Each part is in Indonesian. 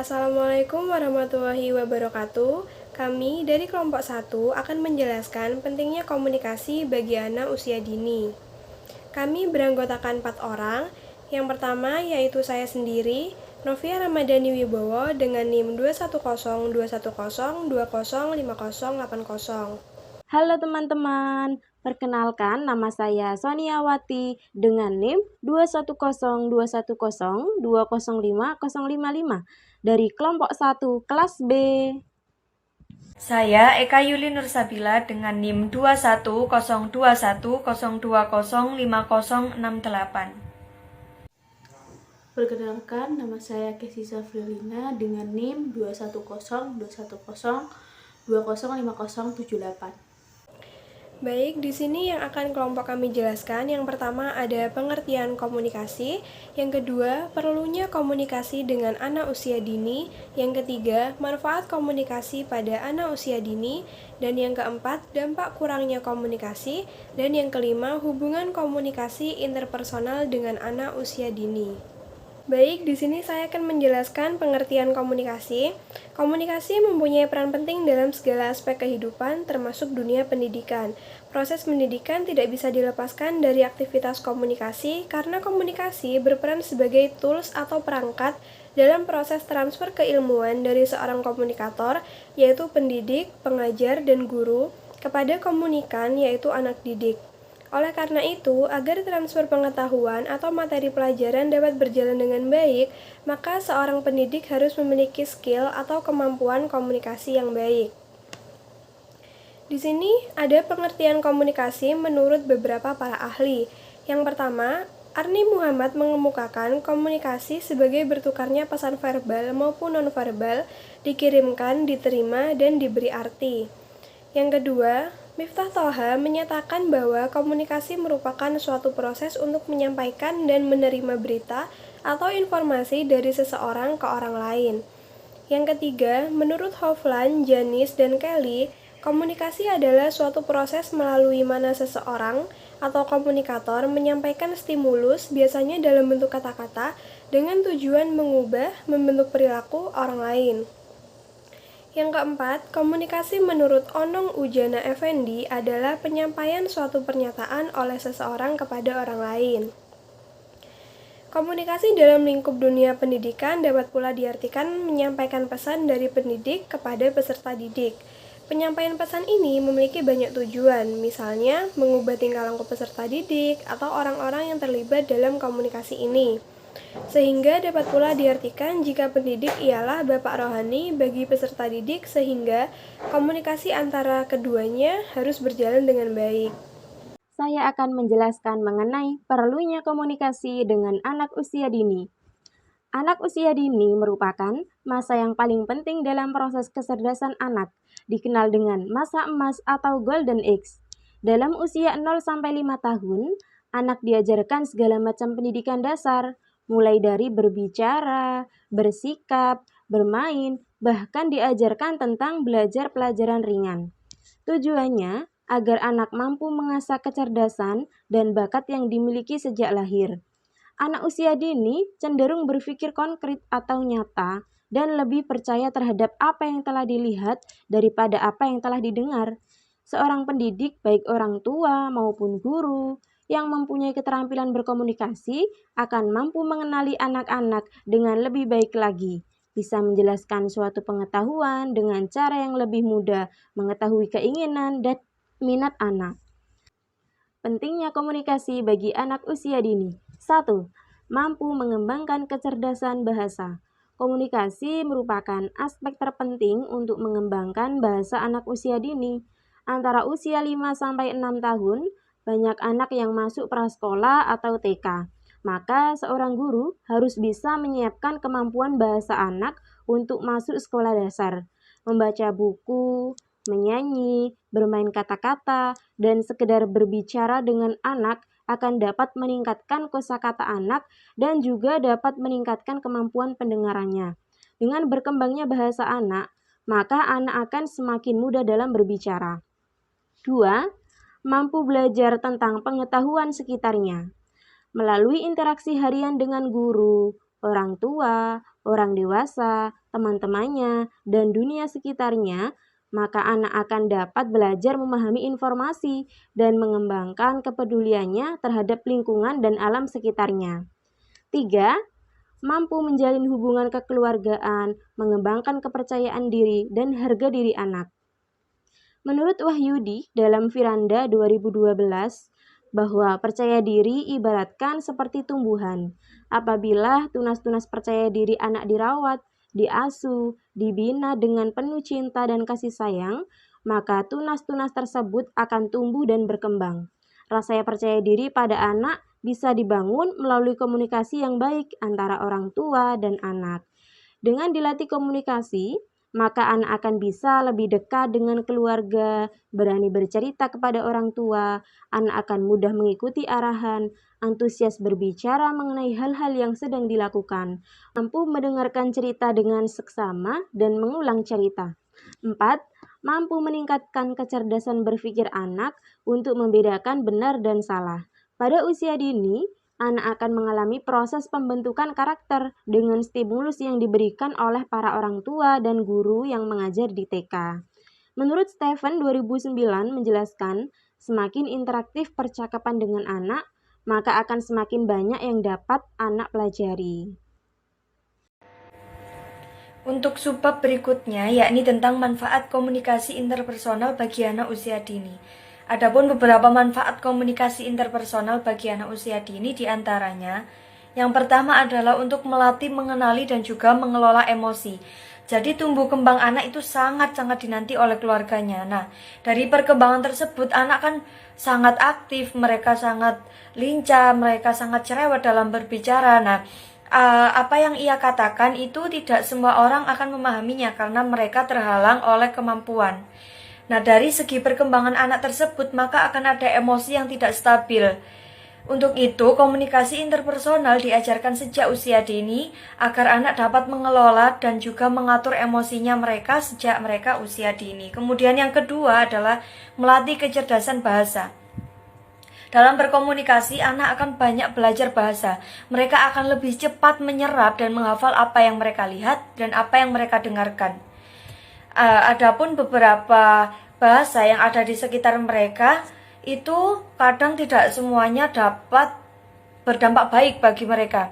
Assalamualaikum warahmatullahi wabarakatuh. Kami dari kelompok 1 akan menjelaskan pentingnya komunikasi bagi anak usia dini. Kami beranggotakan 4 orang. Yang pertama yaitu saya sendiri, Novia Ramadhani Wibowo dengan NIM 21021020508. Halo teman-teman, perkenalkan nama saya Soniawati dengan NIM 2102102050055 dari kelompok 1 kelas B. Saya Eka Yuli Nursabila dengan NIM 2102102050068. Perkenalkan, nama saya Kesi Safrilina dengan NIM 2102102050078. Baik, di sini yang akan kelompok kami jelaskan, yang pertama ada pengertian komunikasi, yang kedua perlunya komunikasi dengan anak usia dini, yang ketiga manfaat komunikasi pada anak usia dini, dan yang keempat dampak kurangnya komunikasi, dan yang kelima hubungan komunikasi interpersonal dengan anak usia dini. Baik, di sini saya akan menjelaskan pengertian komunikasi. Komunikasi mempunyai peran penting dalam segala aspek kehidupan, termasuk dunia pendidikan. Proses pendidikan tidak bisa dilepaskan dari aktivitas komunikasi, karena komunikasi berperan sebagai tools atau perangkat dalam proses transfer keilmuan dari seorang komunikator, yaitu pendidik, pengajar, dan guru, kepada komunikan, yaitu anak didik. Oleh karena itu, agar transfer pengetahuan atau materi pelajaran dapat berjalan dengan baik, maka seorang pendidik harus memiliki skill atau kemampuan komunikasi yang baik. Di sini ada pengertian komunikasi menurut beberapa para ahli. Yang pertama, Arni Muhammad mengemukakan komunikasi sebagai bertukarnya pesan verbal maupun nonverbal, dikirimkan, diterima, dan diberi arti. Yang kedua, Miftah Toha menyatakan bahwa komunikasi merupakan suatu proses untuk menyampaikan dan menerima berita atau informasi dari seseorang ke orang lain. Yang ketiga, menurut Hovland, Janis, dan Kelly, komunikasi adalah suatu proses melalui mana seseorang atau komunikator menyampaikan stimulus, biasanya dalam bentuk kata-kata, dengan tujuan mengubah, membentuk perilaku orang lain. Yang keempat, komunikasi menurut Onong Ujana Effendi adalah penyampaian suatu pernyataan oleh seseorang kepada orang lain. Komunikasi dalam lingkup dunia pendidikan dapat pula diartikan menyampaikan pesan dari pendidik kepada peserta didik. Penyampaian pesan ini memiliki banyak tujuan, misalnya mengubah tingkah laku peserta didik atau orang-orang yang terlibat dalam komunikasi ini. Sehingga dapat pula diartikan jika pendidik ialah bapak rohani bagi peserta didik, sehingga komunikasi antara keduanya harus berjalan dengan baik. Saya akan menjelaskan mengenai perlunya komunikasi dengan anak usia dini. Anak usia dini merupakan masa yang paling penting dalam proses kecerdasan anak, dikenal dengan masa emas atau golden age. Dalam usia 0-5 tahun, anak diajarkan segala macam pendidikan dasar, mulai dari berbicara, bersikap, bermain, bahkan diajarkan tentang belajar pelajaran ringan. Tujuannya agar anak mampu mengasah kecerdasan dan bakat yang dimiliki sejak lahir. Anak usia dini cenderung berpikir konkret atau nyata dan lebih percaya terhadap apa yang telah dilihat daripada apa yang telah didengar. Seorang pendidik, baik orang tua maupun guru, yang mempunyai keterampilan berkomunikasi akan mampu mengenali anak-anak dengan lebih baik lagi, bisa menjelaskan suatu pengetahuan dengan cara yang lebih mudah, mengetahui keinginan dan minat anak. Pentingnya komunikasi bagi anak usia dini. 1. Mampu mengembangkan kecerdasan bahasa. Komunikasi merupakan aspek terpenting untuk mengembangkan bahasa anak usia dini. Antara usia 5-6 tahun, banyak anak yang masuk prasekolah atau TK. Maka seorang guru harus bisa menyiapkan kemampuan bahasa anak untuk masuk sekolah dasar, membaca buku, menyanyi, bermain kata-kata, dan sekedar berbicara dengan anak akan dapat meningkatkan kosakata anak dan juga dapat meningkatkan kemampuan pendengarannya. Dengan berkembangnya bahasa anak, maka anak akan semakin mudah dalam berbicara. 2. Mampu belajar tentang pengetahuan sekitarnya. Melalui interaksi harian dengan guru, orang tua, orang dewasa, teman-temannya, dan dunia sekitarnya, maka anak akan dapat belajar memahami informasi dan mengembangkan kepeduliannya terhadap lingkungan dan alam sekitarnya. 3. Mampu menjalin hubungan kekeluargaan, mengembangkan kepercayaan diri dan harga diri anak. Menurut Wahyudi dalam Firanda 2012, bahwa percaya diri ibaratkan seperti tumbuhan. Apabila tunas-tunas percaya diri anak dirawat, diasuh, dibina dengan penuh cinta dan kasih sayang, maka tunas-tunas tersebut akan tumbuh dan berkembang. Rasa percaya diri pada anak bisa dibangun melalui komunikasi yang baik antara orang tua dan anak. Dengan dilatih komunikasi, maka anak akan bisa lebih dekat dengan keluarga, berani bercerita kepada orang tua, anak akan mudah mengikuti arahan, antusias berbicara mengenai hal-hal yang sedang dilakukan, mampu mendengarkan cerita dengan seksama dan mengulang cerita. 4. Mampu meningkatkan kecerdasan berpikir anak untuk membedakan benar dan salah. Pada usia dini, anak akan mengalami proses pembentukan karakter dengan stimulus yang diberikan oleh para orang tua dan guru yang mengajar di TK. Menurut Stephen 2009 menjelaskan, semakin interaktif percakapan dengan anak, maka akan semakin banyak yang dapat anak pelajari. Untuk subbab berikutnya, yakni tentang manfaat komunikasi interpersonal bagi anak usia dini. Adapun beberapa manfaat komunikasi interpersonal bagi anak usia dini diantaranya, yang pertama adalah untuk melatih, mengenali, dan juga mengelola emosi. Jadi tumbuh kembang anak itu sangat-sangat dinanti oleh keluarganya. Nah, dari perkembangan tersebut anak kan sangat aktif, mereka sangat lincah, mereka sangat cerewet dalam berbicara. Nah, apa yang ia katakan itu tidak semua orang akan memahaminya karena mereka terhalang oleh kemampuan. Nah, dari segi perkembangan anak tersebut, maka akan ada emosi yang tidak stabil. Untuk itu, komunikasi interpersonal diajarkan sejak usia dini agar anak dapat mengelola dan juga mengatur emosinya mereka sejak mereka usia dini. Kemudian yang kedua adalah melatih kecerdasan bahasa. Dalam berkomunikasi, anak akan banyak belajar bahasa. Mereka akan lebih cepat menyerap dan menghafal apa yang mereka lihat dan apa yang mereka dengarkan. Adapun beberapa bahasa yang ada di sekitar mereka itu kadang tidak semuanya dapat berdampak baik bagi mereka.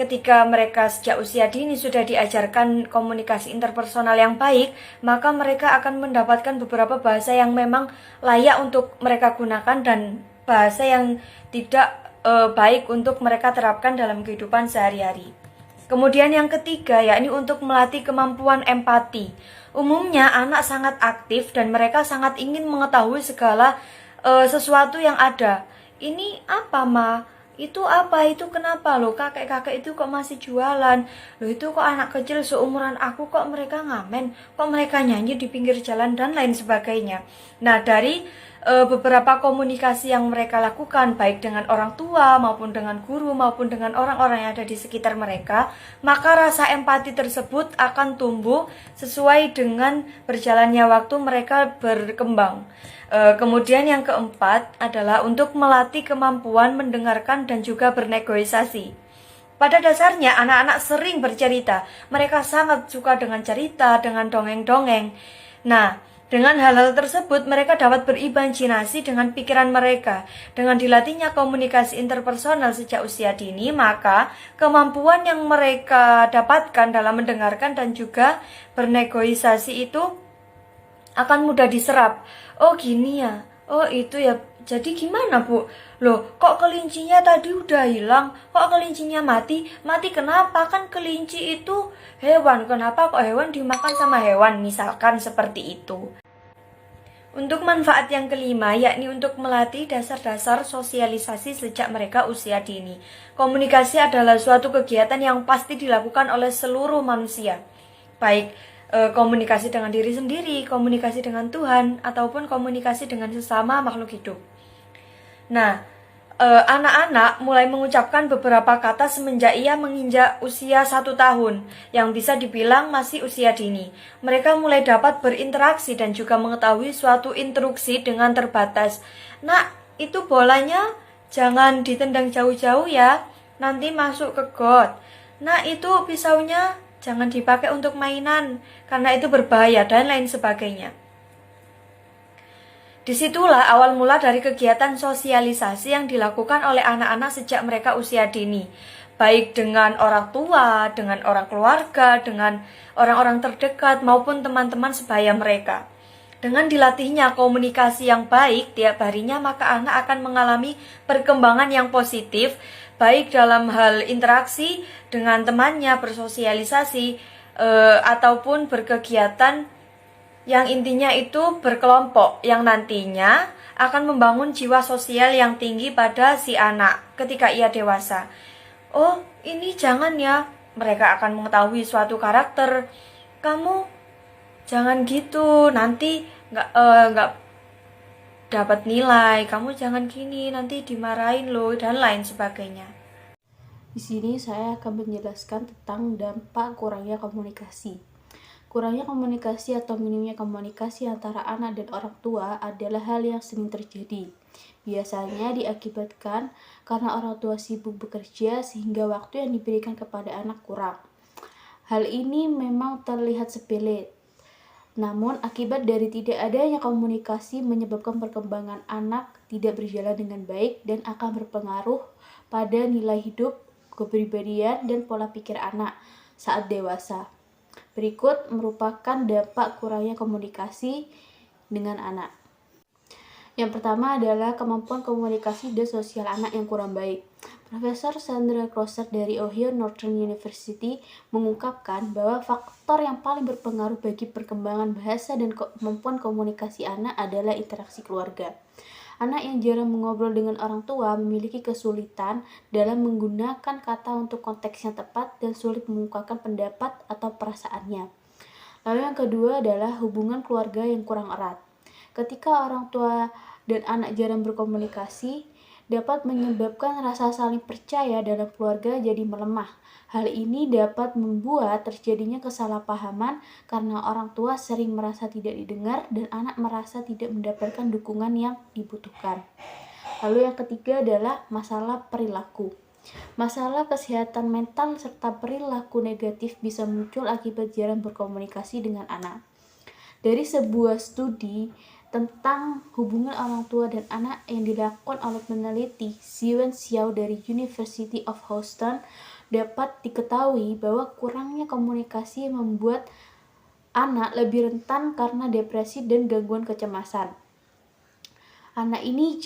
Ketika mereka sejak usia dini sudah diajarkan komunikasi interpersonal yang baik, maka mereka akan mendapatkan beberapa bahasa yang memang layak untuk mereka gunakan dan bahasa yang tidak baik untuk mereka terapkan dalam kehidupan sehari-hari. Kemudian yang ketiga, yakni untuk melatih kemampuan empati. Umumnya anak sangat aktif dan mereka sangat ingin mengetahui segala sesuatu yang ada. Ini apa, Ma? Itu apa? Itu kenapa loh? Kakek-kakek itu kok masih jualan? Loh, itu kok anak kecil seumuran aku kok mereka ngamen? Kok mereka nyanyi di pinggir jalan dan lain sebagainya. Nah, dari beberapa komunikasi yang mereka lakukan baik dengan orang tua maupun dengan guru maupun dengan orang-orang yang ada di sekitar mereka, maka rasa empati tersebut akan tumbuh sesuai dengan berjalannya waktu mereka berkembang. Kemudian yang keempat adalah untuk melatih kemampuan mendengarkan dan juga bernegosiasi. Pada dasarnya anak-anak sering bercerita, mereka sangat suka dengan cerita, dengan dongeng-dongeng. Nah, dengan hal-hal tersebut, mereka dapat berimajinasi dengan pikiran mereka. Dengan dilatihnya komunikasi interpersonal sejak usia dini, maka kemampuan yang mereka dapatkan dalam mendengarkan dan juga bernegosiasi itu akan mudah diserap. Oh gini ya, oh itu ya, jadi gimana Bu? Loh, kok kelincinya tadi udah hilang? Kok kelincinya mati? Mati kenapa? Kan kelinci itu hewan, kenapa kok hewan dimakan sama hewan? Misalkan seperti itu. Untuk manfaat yang kelima, yakni untuk melatih dasar-dasar sosialisasi sejak mereka usia dini. Komunikasi adalah suatu kegiatan yang pasti dilakukan oleh seluruh manusia. Baik komunikasi dengan diri sendiri, komunikasi dengan Tuhan, ataupun komunikasi dengan sesama makhluk hidup. Nah, anak-anak mulai mengucapkan beberapa kata semenjak ia menginjak usia 1 tahun, yang bisa dibilang masih usia dini. Mereka mulai dapat berinteraksi dan juga mengetahui suatu instruksi dengan terbatas. Nah, itu bolanya jangan ditendang jauh-jauh ya, nanti masuk ke got. Nah, itu pisaunya jangan dipakai untuk mainan, karena itu berbahaya dan lain sebagainya. Disitulah awal mula dari kegiatan sosialisasi yang dilakukan oleh anak-anak sejak mereka usia dini, baik dengan orang tua, dengan orang keluarga, dengan orang-orang terdekat, maupun teman-teman sebaya mereka. Dengan dilatihnya komunikasi yang baik tiap harinya, maka anak akan mengalami perkembangan yang positif, baik dalam hal interaksi dengan temannya, bersosialisasi, ataupun berkegiatan yang intinya itu berkelompok, yang nantinya akan membangun jiwa sosial yang tinggi pada si anak ketika ia dewasa. Oh, ini jangan ya, mereka akan mengetahui suatu karakter. Kamu jangan gitu, nanti nggak dapat nilai. Kamu jangan gini, nanti dimarahin loh, dan lain sebagainya. Di sini saya akan menjelaskan tentang dampak kurangnya komunikasi. Kurangnya komunikasi atau minimnya komunikasi antara anak dan orang tua adalah hal yang sering terjadi. Biasanya diakibatkan karena orang tua sibuk bekerja sehingga waktu yang diberikan kepada anak kurang. Hal ini memang terlihat sepele, namun akibat dari tidak adanya komunikasi menyebabkan perkembangan anak tidak berjalan dengan baik dan akan berpengaruh pada nilai hidup, kepribadian, dan pola pikir anak saat dewasa. Berikut merupakan dampak kurangnya komunikasi dengan anak. Yang pertama adalah kemampuan komunikasi dan sosial anak yang kurang baik. Profesor Sandra Crosser dari Ohio Northern University mengungkapkan bahwa faktor yang paling berpengaruh bagi perkembangan bahasa dan kemampuan komunikasi anak adalah interaksi keluarga. Anak yang jarang mengobrol dengan orang tua memiliki kesulitan dalam menggunakan kata untuk konteks yang tepat dan sulit mengungkapkan pendapat atau perasaannya. Lalu yang kedua adalah hubungan keluarga yang kurang erat. Ketika orang tua dan anak jarang berkomunikasi, dapat menyebabkan rasa saling percaya dalam keluarga jadi melemah. Hal ini dapat membuat terjadinya kesalahpahaman karena orang tua sering merasa tidak didengar dan anak merasa tidak mendapatkan dukungan yang dibutuhkan. Lalu yang ketiga adalah masalah perilaku. Masalah kesehatan mental serta perilaku negatif bisa muncul akibat jarang berkomunikasi dengan anak. Dari sebuah studi tentang hubungan orang tua dan anak yang dilakukan oleh peneliti Ziwen Xiao dari University of Houston, dapat diketahui bahwa kurangnya komunikasi membuat anak lebih rentan karena depresi dan gangguan kecemasan. Anak yang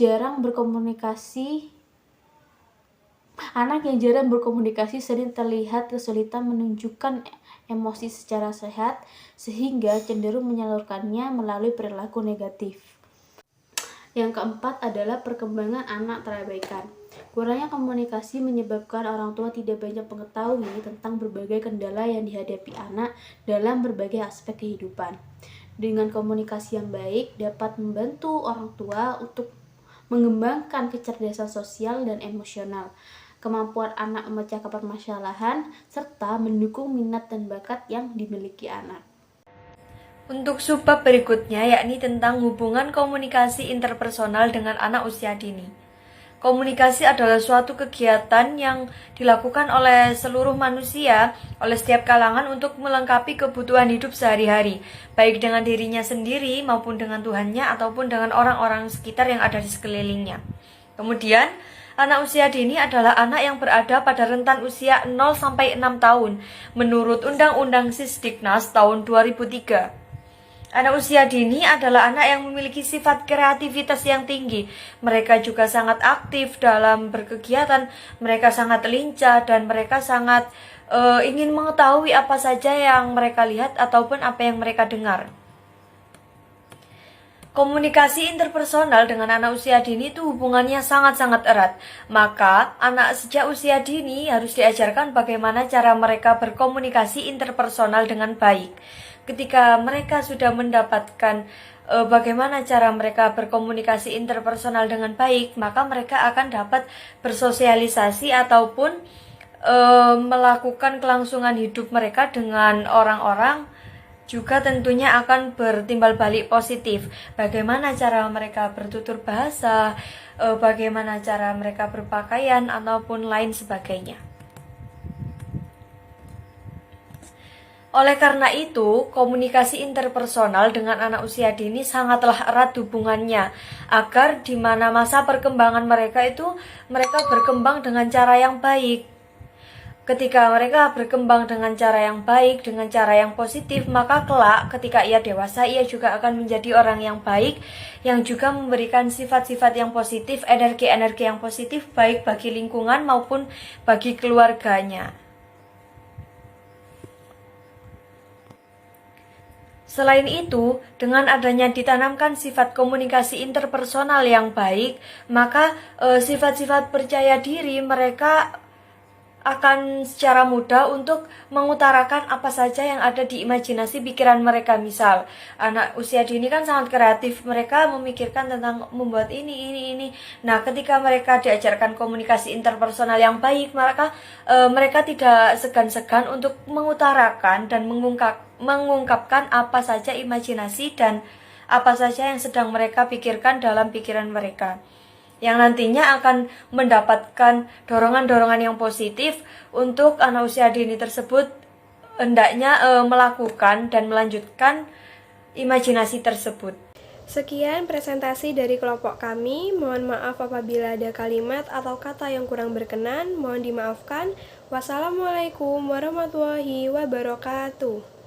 jarang berkomunikasi sering terlihat kesulitan menunjukkan emosi secara sehat, sehingga cenderung menyalurkannya melalui perilaku negatif. Yang keempat adalah perkembangan anak terabaikan. Kurangnya komunikasi menyebabkan orang tua tidak banyak mengetahui tentang berbagai kendala yang dihadapi anak dalam berbagai aspek kehidupan. Dengan komunikasi yang baik dapat membantu orang tua untuk mengembangkan kecerdasan sosial dan emosional, kemampuan anak memecahkan permasalahan, serta mendukung minat dan bakat yang dimiliki anak. Untuk subbab berikutnya, yakni tentang hubungan komunikasi interpersonal dengan anak usia dini. Komunikasi adalah suatu kegiatan yang dilakukan oleh seluruh manusia, oleh setiap kalangan untuk melengkapi kebutuhan hidup sehari-hari, baik dengan dirinya sendiri maupun dengan Tuhannya ataupun dengan orang-orang sekitar yang ada di sekelilingnya. Kemudian, anak usia dini adalah anak yang berada pada rentan usia 0-6 tahun, menurut Undang-Undang Sisdiknas tahun 2003. Anak usia dini adalah anak yang memiliki sifat kreativitas yang tinggi. Mereka juga sangat aktif dalam berkegiatan, mereka sangat lincah, dan mereka sangat ingin mengetahui apa saja yang mereka lihat ataupun apa yang mereka dengar. Komunikasi interpersonal dengan anak usia dini itu hubungannya sangat-sangat erat. Maka, anak sejak usia dini harus diajarkan bagaimana cara mereka berkomunikasi interpersonal dengan baik. Ketika mereka sudah mendapatkan bagaimana cara mereka berkomunikasi interpersonal dengan baik, maka mereka akan dapat bersosialisasi ataupun melakukan kelangsungan hidup mereka dengan orang-orang, juga tentunya akan bertimbal balik positif. Bagaimana cara mereka bertutur bahasa, bagaimana cara mereka berpakaian, ataupun lain sebagainya. Oleh karena itu, komunikasi interpersonal dengan anak usia dini sangatlah erat hubungannya, agar di mana masa perkembangan mereka itu mereka berkembang dengan cara yang baik. Ketika mereka berkembang dengan cara yang baik, dengan cara yang positif, maka kelak ketika ia dewasa, ia juga akan menjadi orang yang baik, yang juga memberikan sifat-sifat yang positif, energi-energi yang positif, baik bagi lingkungan maupun bagi keluarganya. Selain itu, dengan adanya ditanamkan sifat komunikasi interpersonal yang baik, maka sifat-sifat percaya diri mereka akan secara mudah untuk mengutarakan apa saja yang ada di imajinasi pikiran mereka. Misal, anak usia dini kan sangat kreatif, mereka memikirkan tentang membuat ini. Nah, ketika mereka diajarkan komunikasi interpersonal yang baik, mereka tidak segan-segan untuk mengutarakan dan mengungkapkan apa saja imajinasi dan apa saja yang sedang mereka pikirkan dalam pikiran mereka, yang nantinya akan mendapatkan dorongan-dorongan yang positif untuk anak usia dini tersebut hendaknya melakukan dan melanjutkan imajinasi tersebut. Sekian presentasi dari kelompok kami. Mohon maaf apabila ada kalimat atau kata yang kurang berkenan. Mohon dimaafkan. Wassalamualaikum warahmatullahi wabarakatuh.